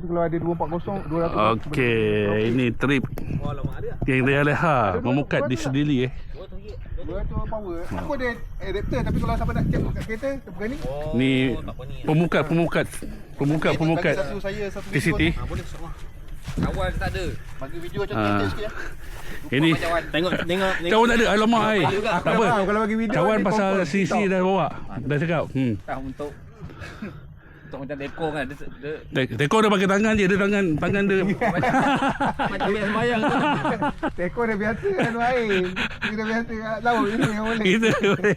Tapi kalau ada 240 200. Okey, ini trip yang leha memukat di Sedili Dua tu power. Aku ada adapter tapi kalau siapa nak check kat kereta berani. Ni pemukat Satu saya satu TCT. Boleh insya-Allah. Kawan tak ada. Bagi video macam tu sikit ya. Ini Tengok cawan tak ada. Alamak ai. Tak apa. Kalau bagi video Cawan ni pasal confirm. CC dah bawa. Dah cakap. untuk macam dekor kan. Dia Teko dia pakai tangan je. Dia tangan dia. macam biasa sembahyang tu. Teko dah biasa kan air. Dia dah biasa kat laut ini yang boleh. Kita boleh.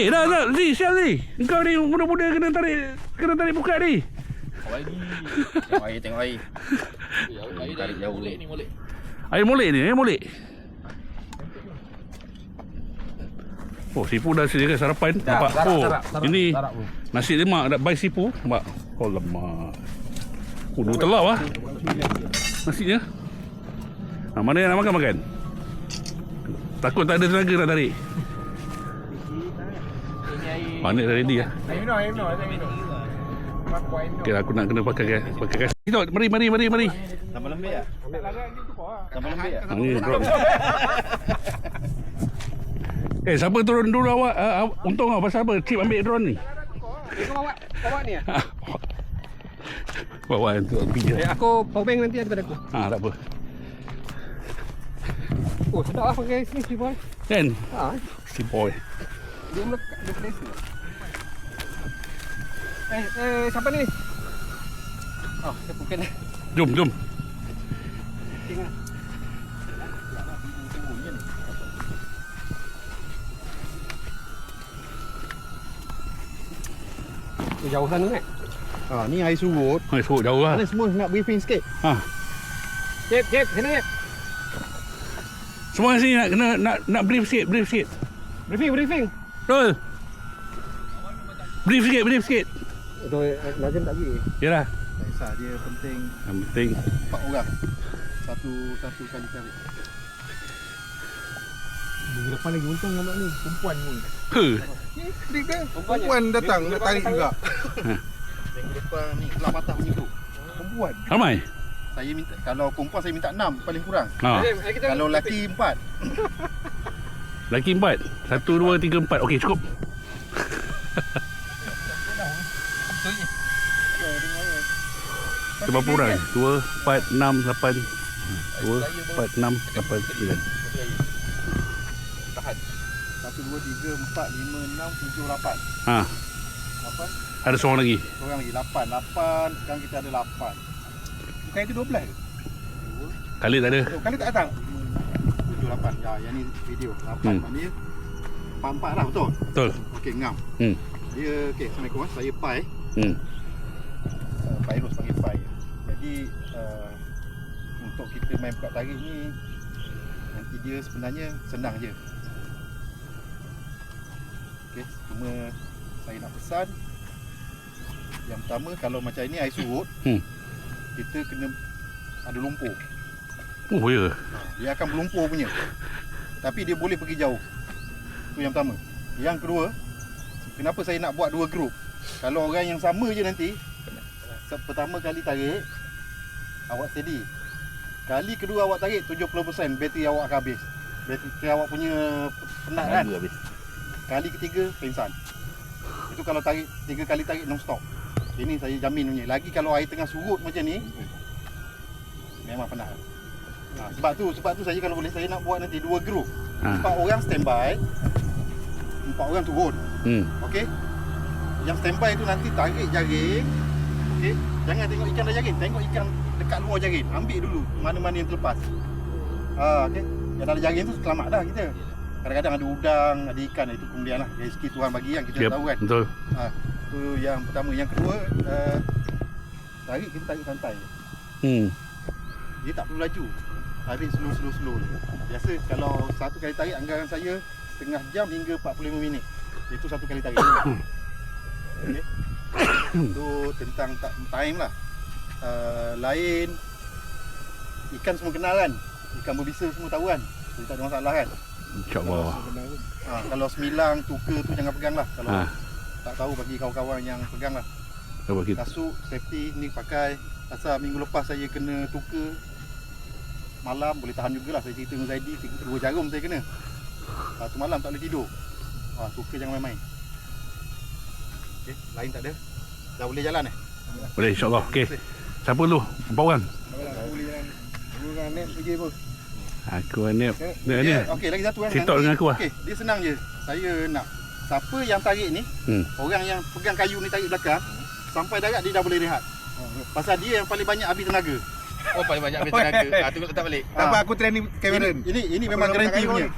Dah, Zi, siap Zi. Engkau ni muda-muda kena tarik buka ni. Tengok air. Air tarik jauh ni molek. Air molek. Oh, sipu dah sedia sarapan. Nampak? Sarap, Ini nasi lemak nak buy sipu. Nampak? Oh, lemak. Oh, 2 telap lah nasinya. Mana yang nak makan? Takut tak ada tenaga nak tarik. Mana dah ready lah. Air minum. Okay, aku nak kena pakai gas. Kita mari. Tambah lembik ah. Ambil larang ni tu kau. Tambah lembik ah. Ni drop. Siapa turun dulu awak? Untung awak pasal apa? Cip ambil drone ni. Kau bawa ni ah. Bawa untuk video. Aku power bank nanti ada pada aku. Tak apa. Oh, sedap lah pakai sini si boy. Kan? Si boy. Dia melekat dia place ni. Siapa ni? Oh, saya bukan. Jom. Tengok. Jauh sana kan? Ni air surut. Surut jauh lah. Mana semua nak briefing sikit. Jep, sini jep. Semua sini nak brief sikit. Briefing. Betul. Brief sikit. Itu Lajan tak pergi. Yalah. Tak kisah, dia penting Yang penting 4 orang. Satu kali tarik. Minggu depan lagi untung nampak ni perempuan pun. Klik dia. Perempuan datang nak tarik juga. Minggu depan ni kelas patah punya tu. Perempuan. ramai. Saya minta, kalau perempuan saya minta 6 paling kurang. Kalau lelaki 4. Laki 4. 1, 2, 3, 4. Okey, cukup. Berapa orang? 2, 4, 6, 8. 2, 4, 6, 8, 9. Tahan. 1, 2, 3, 4, 5, 6, 7, 8. 8. Ada seorang lagi. Seorang lagi 8. Sekarang kita ada 8. Bukan itu 12 ke? Kali tak ada. Kali tak datang. 7, 8. Ya, yang ni video. 8. Maknanya 4 lah, betul? Betul. Okey, ngam. Dia, okey, Assalamualaikum. Saya Pai. Pai Ros panggil Pai. Jadi, untuk kita main buka tarik ni, nanti dia sebenarnya senang je. Okey, cuma saya nak pesan. Yang pertama, kalau macam ini air surut, kita kena ada lumpur. Oh, ya. Dia akan berlumpur punya. Tapi dia boleh pergi jauh. Itu yang pertama. Yang kedua, kenapa saya nak buat 2 grup? Kalau orang yang sama je nanti, pertama kali tarik, awak steady. Kali kedua awak tarik, 70% bateri awak akan habis. Bateri awak punya penat kan? Habis. Kali ketiga, pingsan. Itu kalau tarik 3 kali tarik non-stop. Ini saya jamin punya. Lagi kalau air tengah surut macam ni, memang penat. Sebab tu saya kalau boleh saya nak buat nanti 2 grup. 4 orang standby, 4 orang turun. Okey. Yang standby tu nanti tarik jaring. Okey. Jangan tengok ikan dah jaring, tengok ikan dekat luar jaring. Ambil dulu mana-mana yang terlepas. Okey. Yang dalam jaring tu selamat dah kita. Kadang-kadang ada udang, ada ikan, itu kemudian lah. Rezeki Tuhan bagi yang kita tahu kan. Betul. Itu yang pertama. Yang kedua, tarik kita tarik santai. Dia tak perlu laju. Tarik slow. Biasa kalau satu kali tarik anggaran saya setengah jam hingga 45 minit. Itu satu kali tarik. Okey. Itu tentang time lah. Lain ikan semua kenal kan. Ikan berbisa semua tahu kan. Jadi tak ada masalah kan. InsyaAllah. Kalau semilang, tuka tu jangan pegang lah. Kalau tak tahu bagi kawan-kawan yang pegang lah. Apa kita? Kasut, safety ni pakai. Pasal minggu lepas saya kena tukar malam, boleh tahan jugalah. Saya cerita dengan Zaidi, 2 jarum saya kena. Tu malam tak boleh tidur. Tukar jangan main-main. Okay, lain tak ada. Dah boleh jalan Boleh, insyaAllah. Okey. Siapa dulu? Berapa orang? Aku Anip. Ni. Okey, lagi satu Sitok dengan aku lah. Okey, dia senang je. Saya nak siapa yang tarik ni, orang yang pegang kayu ni tarik belakang, sampai darat dia dah boleh rehat. Pasal dia yang paling banyak habis tenaga. Oh, paling banyak habis tenaga. Tu letak balik. Tak apa, aku training Cameron. Ini memang garanti punya.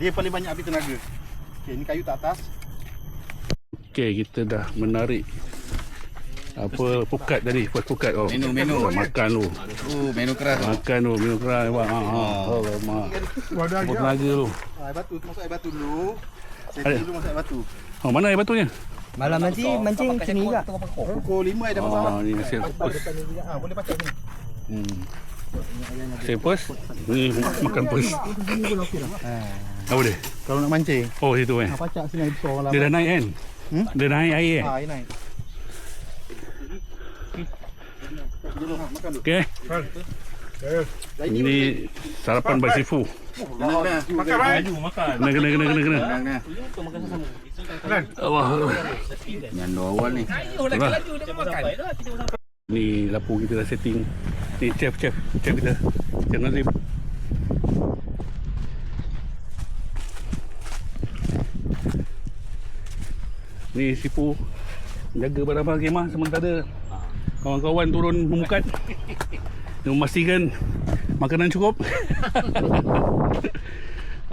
Dia paling banyak habis tenaga. Okey, ni kayu tak atas. Okey, kita dah menarik apa pukat tadi, first pukat. Menu. Makan lu. Menu keras. Makan lu, minum keras. Alamak. Wadah Apa tenaga lu. Air batu, masuk air batu dulu. Saya dulu masuk air batu. Mana air batunya? Malam nanti mancing sini juga. Pukul 5 air dah masalah. Ni hasil pus. Boleh pakai sini. Hasil pus. Ni makan pus. Apa dia? Kalau nak mancing. Oh, situ Pacak sini air besar lah. Dia dah naik kan? Dia naik air Air naik. Makan dulu. Okey. Ini sarapan by Sifu. Makan baik. Kena. Allah. Yang awal ni. Ni lampu kita dah setting. Ni chef kita. Chef Nazim. Ni Sifu jaga barang-barang kemah sementara kawan-kawan turun memukat. Dia memastikan makanan cukup.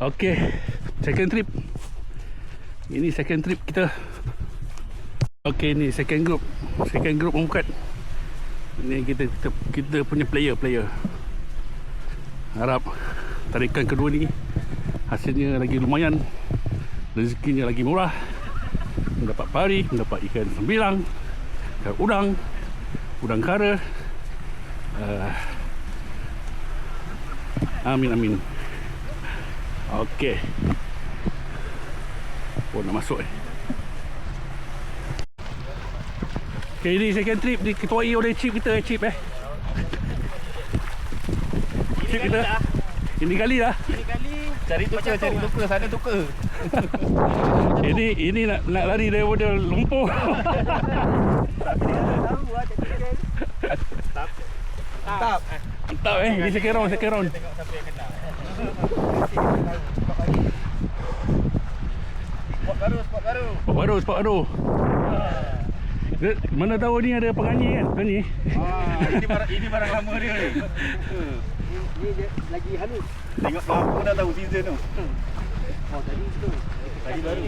Okey, second trip. Ini second trip kita. Okey, ni second group memukat. Ini kita punya player. Harap tarikan kedua ni hasilnya lagi lumayan, rezekinya lagi murah, mendapat pari, mendapat ikan sembilang, ikan udang kara. Amin. Okey. Nak masuk Okey, ini second trip diketuai oleh Chip kita. Chip kita. Ini kali Cari tukar. Sana tukar. Ini nak lari daripada lumpur. Mantap Ini second round. Spot baru. Mana tahu ni ada penganyi kan? Ini barang lama dia ni. Ni lagi halus. Tengok lampu dah tahu season tu. Tadi baru.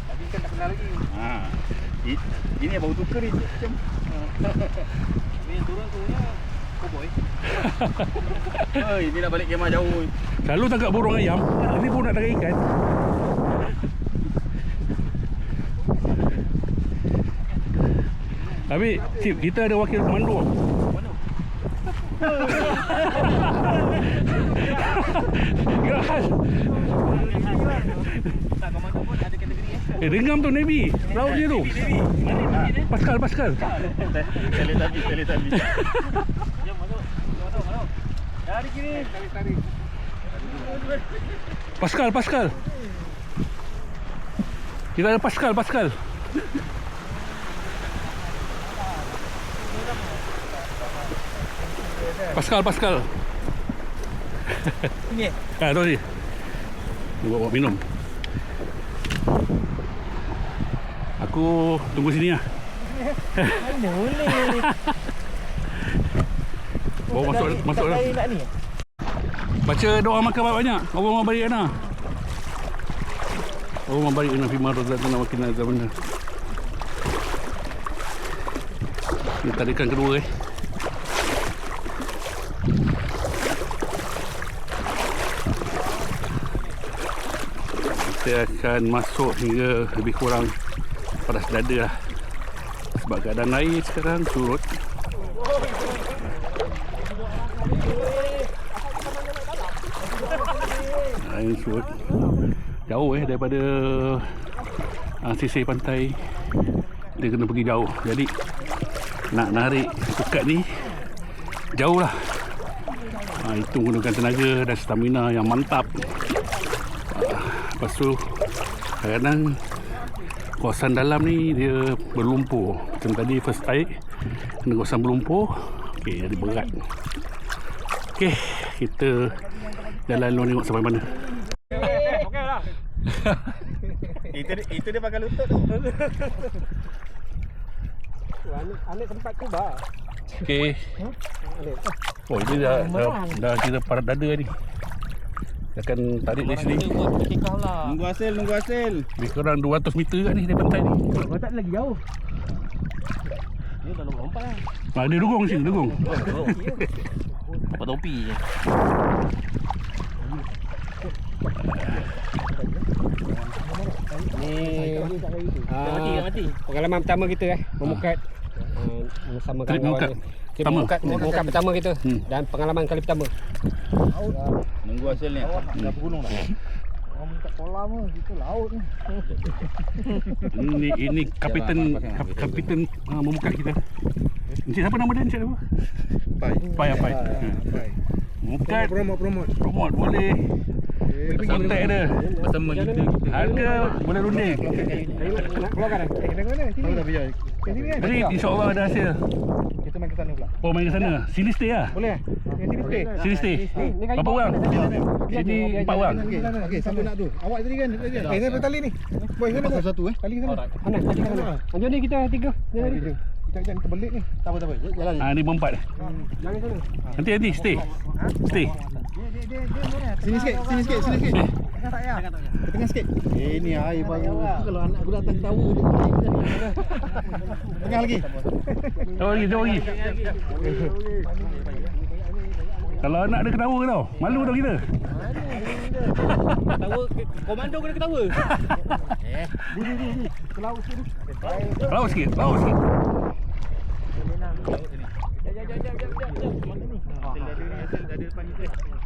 Tadi kan tak kenal lagi. Ini baru tukar ni macam. Ni yang turun-turunnya cowboy. Ini nak balik kemah jauh. Selalu tangkap burung ayam. Ini pun nak tangkap ikan. Tapi Cip, kita ada wakil komando. Gerak. Komando pun ada kategori Dengam tu Navy. Laut dia tu. Pascal. Tali tabi. Jom masuk. Dari kiri. Tarik. Pascal. Kita ada Pascal. Pascal. Ni. Tu dia. Buat minum. Aku tunggu sini lah. Boleh. Bawa masuk dah. Nak ni. Baca doa makan banyak. Allahumma barik lana. Allahumma barik lana fima razaqtana wa qina azabannar. Ini tarikan kedua Kita akan masuk hingga lebih kurang paras dada lah. Sebab keadaan air sekarang surut. Air surut jauh daripada sisir pantai dia kena pergi jauh. Jadi nak narik pukat ni jauh lah. Itu menggunakan tenaga dan stamina yang mantap. Lepas tu kadang-kadang kawasan dalam ni dia berlumpur. Macam tadi first air kena kawasan berlumpur. Okey, jadi berat. Okey, kita jalan lu tengok sampai mana. Okey lah. Itu dia pakai lutut tu. Anik tempat tu bah. Okey. Oh, ini dah kira parat dada ni. Dia akan tarik dari sini. Nunggu hasil. Lebih kurang 200 meter kat ni dari pantai ni. Tak lagi jauh. Dia dah lompat lah. Dia dugong sini, dugong. Dapat topi je. Ni mati. Pengalaman pertama kita memukat bersama Trip kawan-kawan. Memukat pertama kita dan pengalaman kali pertama. Nunggu hasil ni. Dah bergunung dah. Orang minta kolam tu, kita laut ni. Ini kapitan memukat kita. Encik siapa nama dia? Encik apa? Pai. Memukat. Promote boleh. Kontak dia. Bersama kita. Harga boleh runding. Keluarkan dah. Tahu dah biar. Sini kan? Jadi insyaAllah ada hasil. Kita main ke sana pula. Oh, main ke sana. Sini stay lah. Boleh? Sini stay. Sini stay. Berapa orang? Sini 4 orang. Okey, siapa nak tu? Awak tadi kan? Saya tali ni. Boy, sana satu Tali ke sana? Mana? Tadi mana? Jom ni kita tiga. Jom. Kita balik ni. Tak apa. Jalan je. Ni berempat. Jangan sana. Nanti stay. Stay. Sini sikit. Tengah sikit. Ni air baru. Kalau anak aku datang tahu dia. Tengah lagi. Jauh lagi. Kalau anak dia ketawa tau. Malu tau kita. Ketawa, komando kena ketawa. Laut sikit.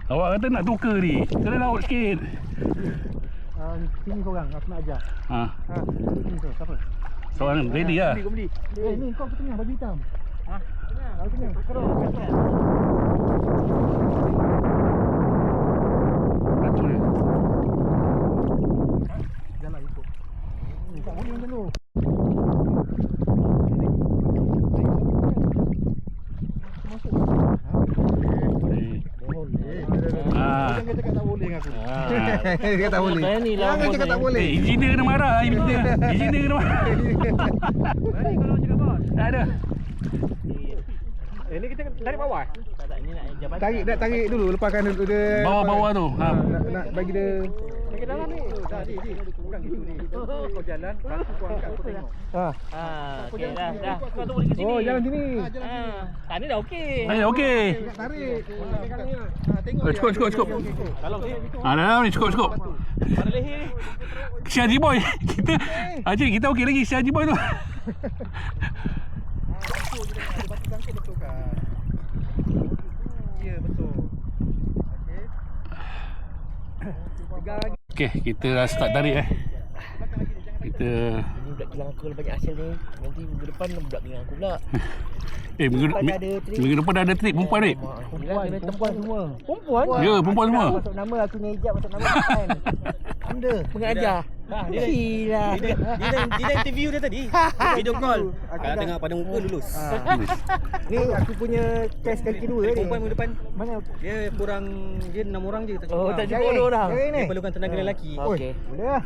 Awak kata nak tukar ni. Kena laut sikit. Sini seorang aku nak ajar. Sini siapa? Seorang ready lah. Ni kau ke tengah baju hitam. Kau tengah. Racun dia. Jalan ikut. Tak boleh macam tu. Jangan cakap tak boleh dengan aku. Dia tak boleh. Jangan cakap tak boleh. Engineer kena marah. Engineer kena marah. Mari kalau cakap bawah. Tak ada. Ni kita tarik bawah. Tarik dulu, lepaskan dulu dia. Bawah-bawah tu. Nak bagi dia. Bagi dalam ni. Bukan gitu ni. Kau jalan, bantu kau angkat aku tengok. Okey dah. Kau tu boleh ke sini. Oh, jalan sini. Tak ni dah okey. Okey. Tarik. Tengok. Cukup. Kalau okey. Dah ni cukup. Pada leher ni. Si Haji Boy. Kita okey lagi si Haji Boy tu. Ya, betul. Okey, kita dah start tarik Kita Ini budak kilang aku kalau banyak hasil ni. Nanti minggu depan budak kilang aku pula. minggu depan dah ada trip perempuan ni. Perempuan semua. Perempuan? Ya, perempuan semua. Masuk nama aku ni hijab, masuk nama kan. Anda pengajar. Gila. Dia dah interview dia tadi. Video call. Kalau tengok pada muka lulus. Ni aku punya test kali kedua ni. Perempuan minggu depan. Mana? Dia kurang 6 orang je tak cukup. Oh, tak cukup 2 orang. Dia perlukan tenaga lelaki. Okey. Boleh lah.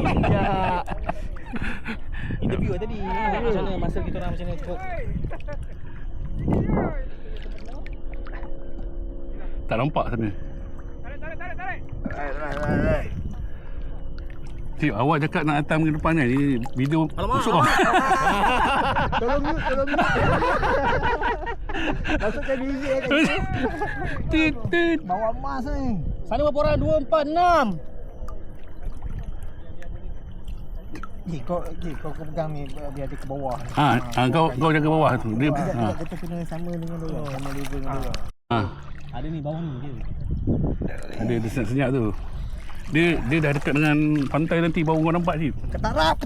Hijab. Interview tadi. Macam mana masa kita orang macam mana cukup. Tak nampak sana. Tarik. Cik, awak cakap nak hantar minggu depan kan? Ni video busuk lah. Tolong mute. Masukkan music Tit. Bawa emas ni. Sana berapa orang? 2, 4, 6. Kau pegang ni biar dia ke bawah. Kau jaga bawah tu. Dia Kita kena sama dengan dia. Sama level dengan dia. Ada ni bawah ni dia. Ada senyap-senyap tu. Dia dah dekat dengan pantai nanti baru kau nampak ni. Ketarap.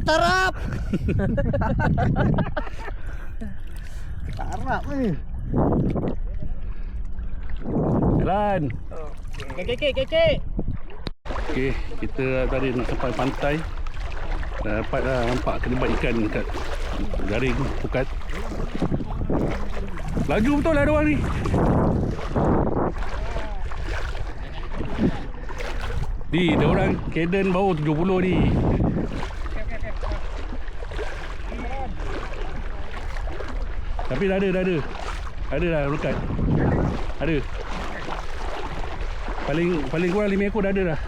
Ketarap ni. Jalan. Kekek. Okey, kita tadi nak sampai pantai. Dah dapat dah nampak kelibat ikan dekat garing pukat. Laju betul lah diorang ni. Diorang Caden baru 70 ni. Tapi dah ada. Ada dah dekat. Ada. Paling kurang 5 ekor dah ada dah.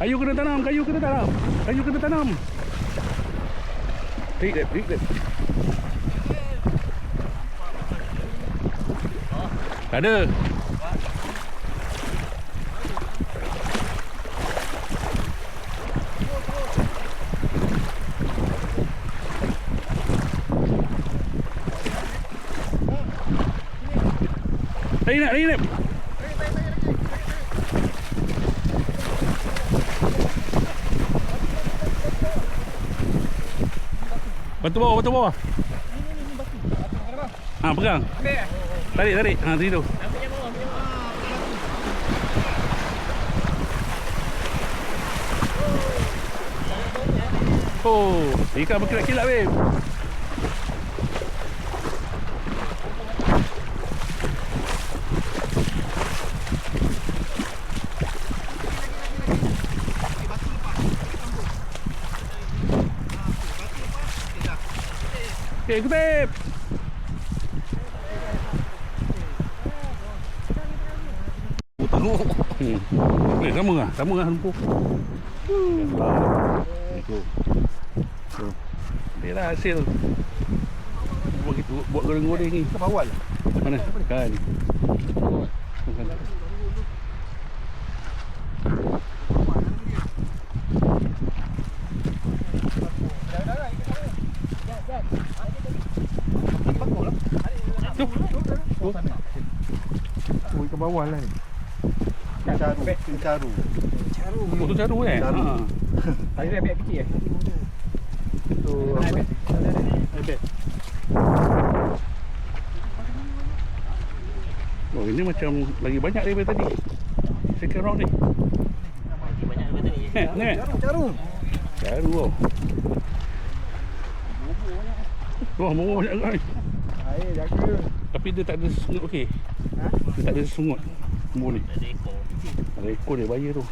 Kayu kena tanam. Tarik dia. Ada. Tarik nak. Batu bawah. Ha, pegang. Tarik. Ha, situ. Oh, ikan berkilat-kilat, babe. Okay, kutip. Sama lah lumpur. Dia lah hasil buat goreng-goreng ni. Bawal. Mana? Kan. Ke bawah lah ni. Kencaru. Betul caru eh? Caru. Ha. Ada beg kecil eh. Tu Oh, ini macam lagi banyak daripada tadi. Second round ni. Banyak daripada ni. Ni. Caru. Caru oh. Wah, mau banyak sangat ni. Air jaga. Tapi dia tak ada sungut okey. Dia tak ada sungut. Bumbu ni. Ada ekor dia bahaya tu.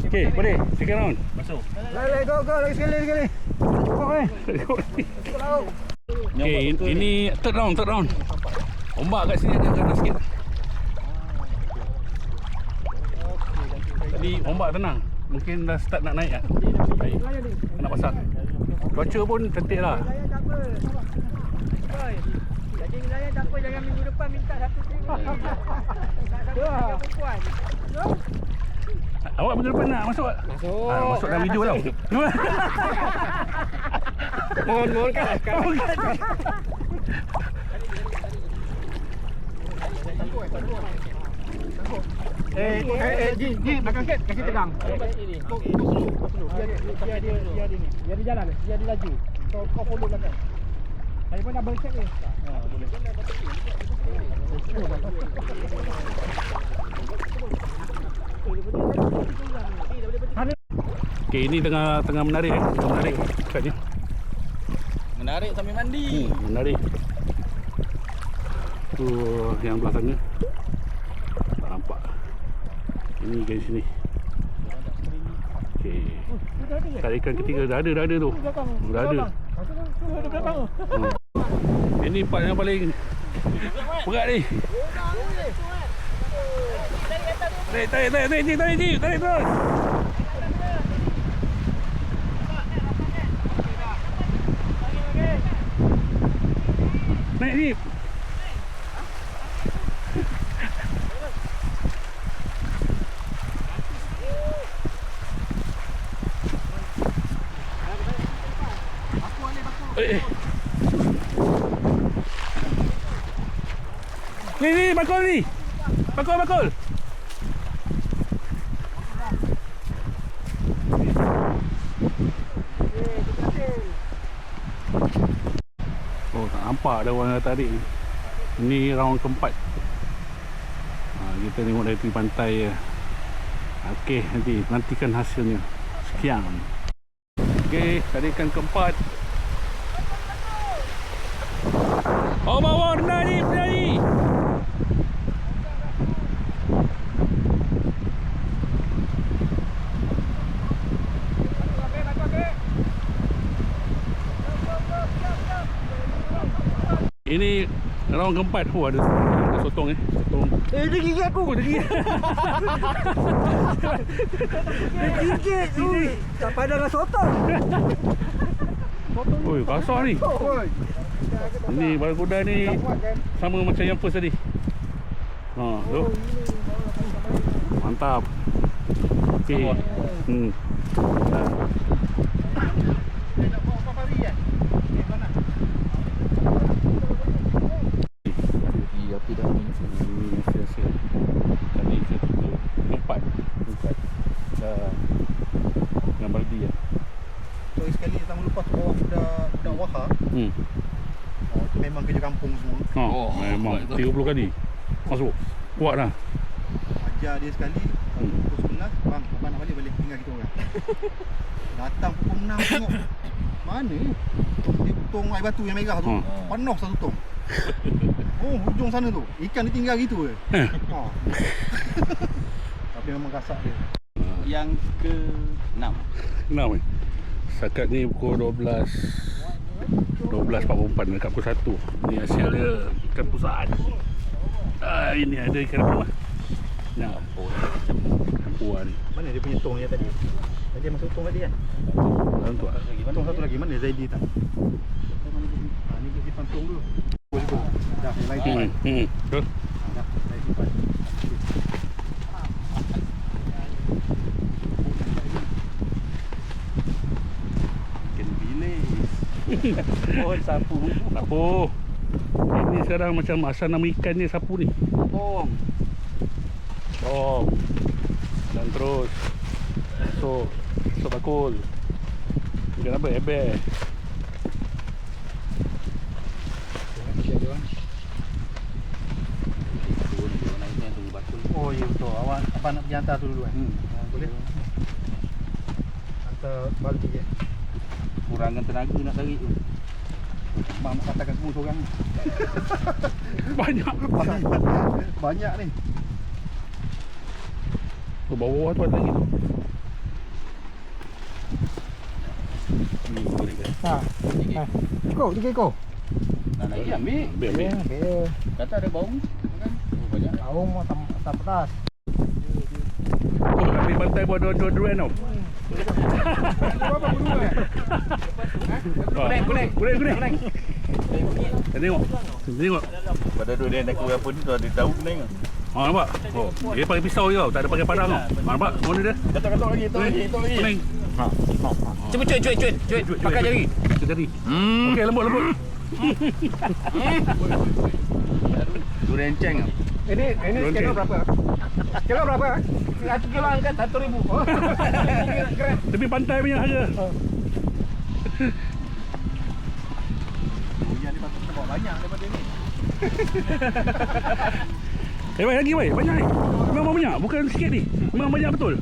Okey, boleh. Second round. Masuk. Lai, go. Lagi sekali. Okey, ini third round. Ombak kat sini agak sikit. Tadi ombak tenang. Mungkin dah start nak naik lah. Baik. Nak pasang. Cuaca pun cantik lah. Jadi nelayan tak apa, jangan minggu depan minta 1,000. Perempuan. Awak minggu depan nak masuk tak? Masuk dalam video tau. Mohon kan. Ji, belakang sikit, kasih tegang. Biar dia jalan, biar dia laju. Kau follow belakang. Saya pun dah bercek ni. Boleh. Okey, ini tengah menarik menarik kat ni. Menarik sambil mandi. Menarik. Tu yang belah sana. Tak nampak. Ini dari sini. Okey. Tarikan ketiga dah ada tu. Dah ada. Ini part yang paling berat ni. Tarik terus. Naik ni. Ni, bakul ni. Bakul. Oh, tak nampak ada orang yang tarik ni. Ini round keempat. Kita tengok dari tepi pantai je. Okey, nantikan hasilnya. Sekian. Okey, tarikan keempat. Oh, bawah rendah ni. Ini round keempat. Oh, ada sotong Sotong. Dia gigit aku. Oh, dia gigit. Dia gigit. Tak pandang dengan sotong. Oi, kasar ni. Ini barakuda ni sama macam yang first tadi. Tu. Mantap. Okey. Nak buat apa hari kan? Mana? Api dah ni. Sia-sia. Tadi saya tutup 4. Dah dengan baldi ya. So sekali tahun lepas tu bawa budak Waha. Itu memang kerja kampung semua. Memang 30 kali masuk. Kuat dah. Ajar dia sekali pukul 11, bang, abang nak balik tinggal kita orang. Datang pukul 6 tengok. Mana ni? Dia tong air batu yang merah tu. Penuh satu tong. Oh, hujung sana tu. Ikan dia tinggal gitu je. Tapi memang kasar dia. Yang ke-6. 6 ni. Setakat ni pukul 12.44 dekat pukul 1. Ni hasil dia ikan pusat. Ini ada ikan apa? Yang campur ni. Mana dia punya tong yang tadi? Tadi masuk tong tadi kan? Dalam tu lah. Tong satu lagi mana Zaidi tak? Ni kita simpan tong dulu. Dah, yang lain simpan. Betul. Dah, lain simpan. Ikan bilis. Oh, sapu. Sapu. Ini sekarang macam asal nama ikan ni sapu ni. Bong. Dan terus bakul. Ikan apa? Eber. Oh ya betul. Awak apa nak pergi hantar tu dulu kan? Boleh. Hantar baldi je. Kurangkan tenaga nak tarik tu. Bang nak katakan semua seorang ni. Banyak. Banyak ni. Bawah-bawah tu ada lagi tu. Ni boleh ke? Cukup 3 ekor. Nak lagi ambil. Ambil. Kata ada bau kan? Oh, banyak. Tahu mau tak pedas. Oh, kat pantai buat durian tau. Kuning. Tengok. Pada durian aku apa ni tu ada daun kuning. Nampak? Oh, dia pakai pisau je tau, tak ada pakai padang tau. Nampak? Mana dia? Katok lagi, katok lagi. Kuning. Cuba cuit. Pakai jari. Jari. Okey, lembut. Durian ceng. Ini kilo berapa? Kilo berapa? 1 kilo angkat 1,000. Tepi pantai punya harga. Yang dia patut bawa banyak daripada ni. Baik lagi baik. Banyak ni. Memang banyak, bukan sikit ni. Memang banyak betul.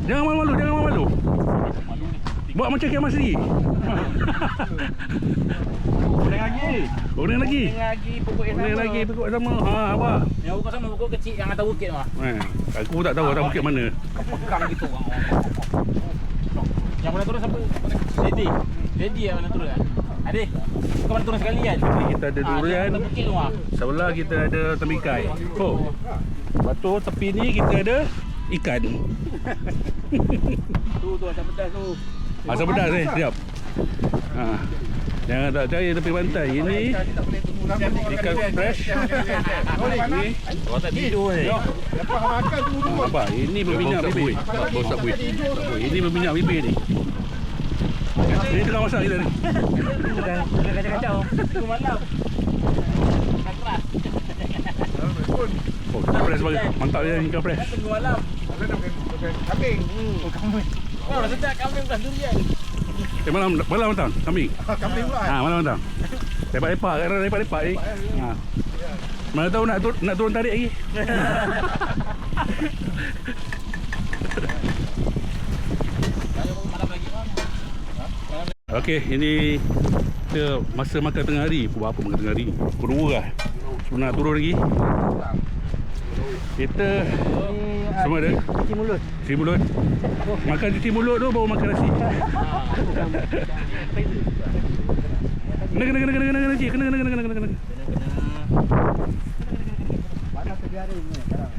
Jangan malu. Buat macam kiamat sendiri. Goreng lagi. Goreng lagi pokok sama. Apa? Yang pokok sama pokok kecil yang atas bukit mah. Aku tak tahu atas bukit mana. Pegang gitu orang. Yang mana turun siapa? Lady yang mana turun kan? Adik, kau mana turun sekali kan? Ni kita ada durian. Atas bukit tu mah. Sebelah kita ada tembikai. Oh. Lepas tu tepi ni kita ada ikan. Tu asam pedas tu. Asam pedas ni, siap. Yang tak cari tepi pantai. Ini Tak boleh tunggu lama. ikan fresh. Ini Orang tak tidur ni. Lepas makan tunggu. apa? Ini berminyak bibir. Bau tak buih. Ini berminyak bibir ni. Ini tengah masak kita ni. Kacau-kacau. Tunggu malam. Dah keras. Oh, ikan fresh bagus. Mantap dia ikan fresh. Tunggu malam. Kambing. Oh, kambing. Oh, sedap kambing bukan durian. Malam datang kambing. Kambing pula. Malam datang. Lepak-lepak kan, lepak-lepak ni. Mana tahu nak turun tarik lagi. Okey, ini kita masa makan tengah hari. Buat apa makan tengah hari? Pukul 2 lah. Sebelum nak turun lagi. Kita semua ada Cuci mulut. cuci mulut. Makan cuci mulut tu baru makan nasi. Kena cik. Kena. Mana terbiara ni sekarang.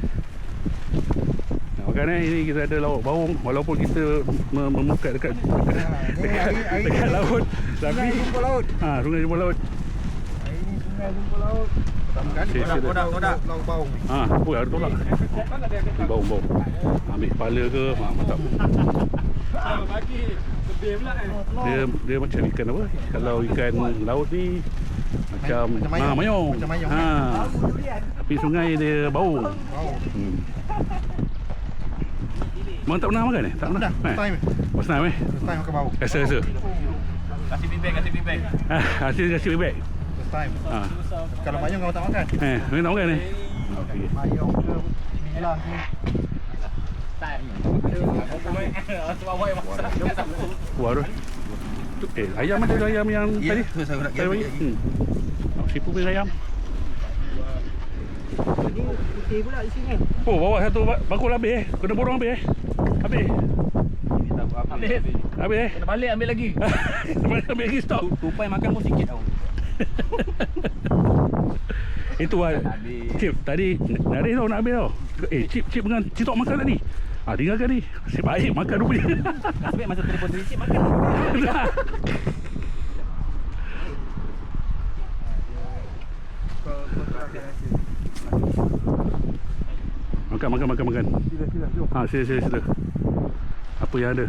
Makan ini kita ada lauk baung walaupun kita memukat dekat laut tapi Jumpa laut. sungai jumpa laut. Hari ni sungai jumpa laut. Pertama kali Todak. lauk baung. Apa ada tolak. Baung. Ambil kepala ke, mantap. Bagi lebih pula Dia macam ikan apa? Kalau ikan laut ni macam mayong. Macam mayong. Tapi sungai dia baung. Baung. Mak tak pernah makan ni? Tak pernah. First time. First time First time makan baung. Rasa. Kasih feedback. Hasil kasih bebek. First time. Ha. Kalau mayung kau tak makan. Mana nak makan ni? Okey. Mayung ke bilang ke. Sebab awak yang masak. Wah tu. Ayam ada ayam yang tadi. tu saya nak Saya bagi. Sipu pun ayam. Ni putih pula di sini. Oh, bawa satu bakul habis Kena borong habis Habis. Kena balik ambil lagi. Ambil lagi stop. Tupai makan pun sikit tau. Itu lah. Cip, tadi Naris tau nak habis tau. Cip dengan Citok makan tadi. Tinggalkan ni. Nasib baik makan rupanya. Nasib baik masa telefon tadi cik makan. Makan. Sila, jom. Sila. Apa yang ada?